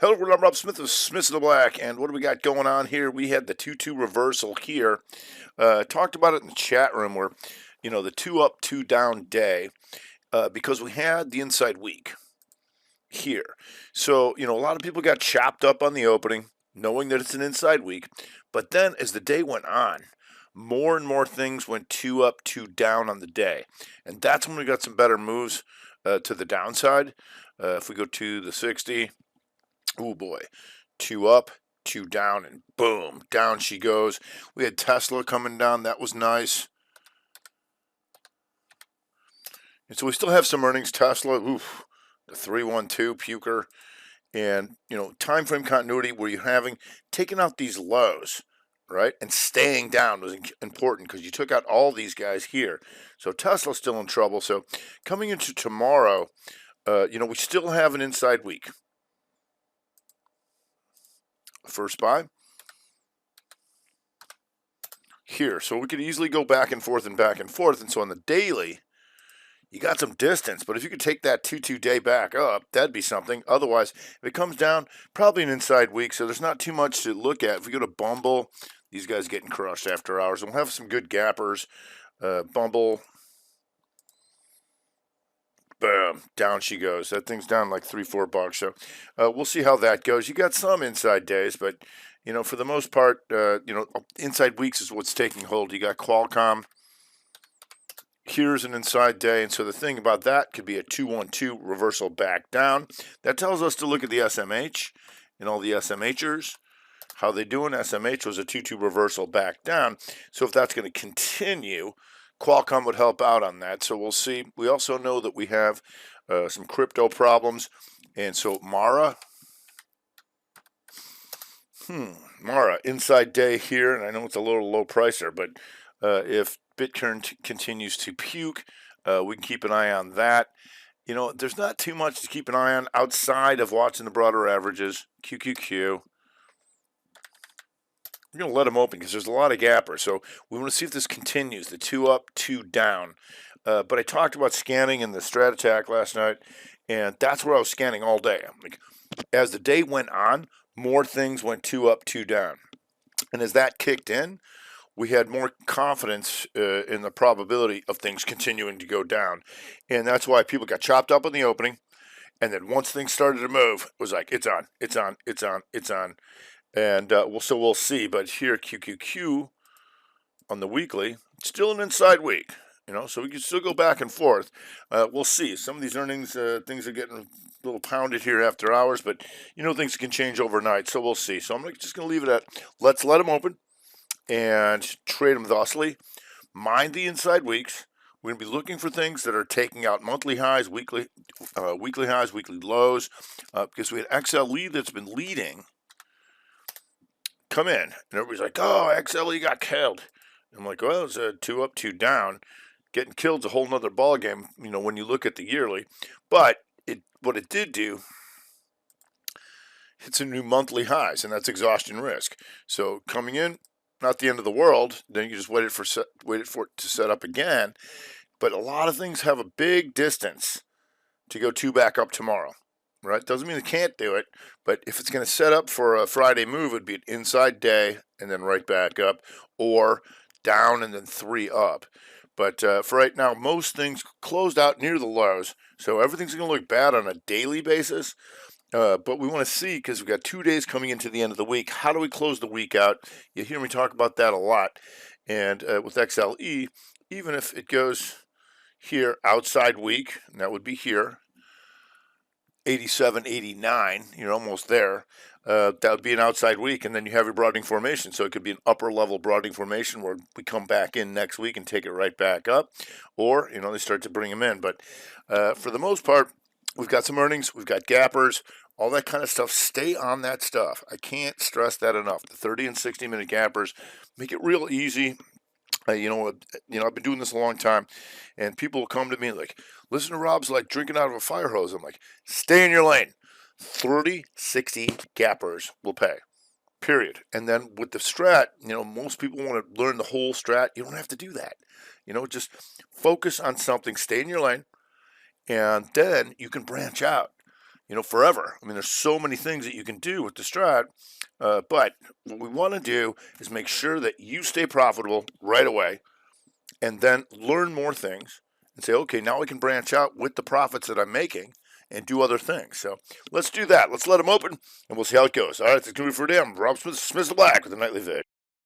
Hello, I'm Rob Smith of Smiths of the Black, and what do we got going on here? We had the 2-2 reversal here. Talked about it in the chat room where, the 2 up, 2 down day, because we had the inside week here. So, a lot of people got chopped up on the opening, knowing that it's an inside week. But then as the day went on, more and more things went 2 up, 2 down on the day. And that's when we got some better moves to the downside. If we go to the 60, oh boy, 2 up, 2 down, and boom, down she goes. We had Tesla coming down. That was nice. And so we still have some earnings. Tesla, oof, the 312 puker. And, time frame continuity where you're having taken out these lows, right? And staying down was important because you took out all these guys here. So Tesla's still in trouble. So coming into tomorrow, we still have an inside week. First buy here. So we could easily go back and forth and back and forth. And so on the daily, you got some distance, but if you could take that 2-2 day back up, that'd be something. Otherwise, if it comes down, probably an inside week, so there's not too much to look at. If we go to Bumble, these guys getting crushed after hours. We'll have some good gappers. Bumble, boom, down she goes. That thing's down like $3-4. So we'll see how that goes. You got some inside days, but for the most part, inside weeks is what's taking hold. You got Qualcomm. Here's an inside day, and so the thing about that could be a 2-1-2 reversal back down. That tells us to look at the SMH and all the SMHers. How they doing? SMH was a 2-2 reversal back down. So if that's going to continue, Qualcomm would help out on that. So we'll see. We also know that we have some crypto problems, and so Mara, inside day here, and I know it's a little low pricer, but if Bitcoin continues to puke, we can keep an eye on that. There's not too much to keep an eye on outside of watching the broader averages. QQQ. We're going to let them open because there's a lot of gappers. So we want to see if this continues, the 2 up, 2 down. But I talked about scanning in the strat attack last night, and that's where I was scanning all day. As the day went on, more things went 2 up, 2 down. And as that kicked in, we had more confidence in the probability of things continuing to go down. And that's why people got chopped up in the opening. And then once things started to move, it was like, it's on, it's on, it's on, it's on. And we'll see. But here, QQQ on the weekly, still an inside week. So we can still go back and forth. We'll see. Some of these earnings, things are getting a little pounded here after hours. But, things can change overnight. So we'll see. So I'm just going to leave it at, let's let them open and trade them thusly. Mind the inside weeks. We're going to be looking for things that are taking out monthly highs, weekly highs, weekly lows, because we had XLE that's been leading come in, and everybody's like, oh, XLE got killed. I'm like, well, it's a 2 up, 2 down. Getting killed's a whole nother ballgame, when you look at the yearly. But what it did do, hit some new monthly highs, and that's exhaustion risk. So coming in, not the end of the world. Then you just wait for it to set up again. But a lot of things have a big distance to go 2 back up tomorrow, right? Doesn't mean they can't do it, but if it's going to set up for a Friday move, it'd be an inside day and then right back up, or down and then 3 up. But for right now, most things closed out near the lows, so everything's going to look bad on a daily basis. But we want to see, because we've got 2 days coming into the end of the week, how do we close the week out? You hear me talk about that a lot. And with XLE, even if it goes here, outside week, and that would be here, 87, 89, you're almost there. That would be an outside week, and then you have your broadening formation. So it could be an upper level broadening formation where we come back in next week and take it right back up, or they start to bring them in. But for the most part, we've got some earnings, we've got gappers, all that kind of stuff. Stay on that stuff. I can't stress that enough. The 30 and 60-minute gappers make it real easy. I've been doing this a long time, and people will come to me like, listen to Rob's like drinking out of a fire hose. I'm like, stay in your lane. 30, 60 gappers will pay, period. And then with the strat, most people want to learn the whole strat. You don't have to do that. Just focus on something, stay in your lane, and then you can branch out. forever. I mean, there's so many things that you can do with the strat, but what we want to do is make sure that you stay profitable right away, and then learn more things and say, okay, now I can branch out with the profits that I'm making and do other things. So let's do that. Let's let them open, and we'll see how it goes. All right, that's going to be for today. I'm Rob Smith, Smith the Black with the Nightly Vid.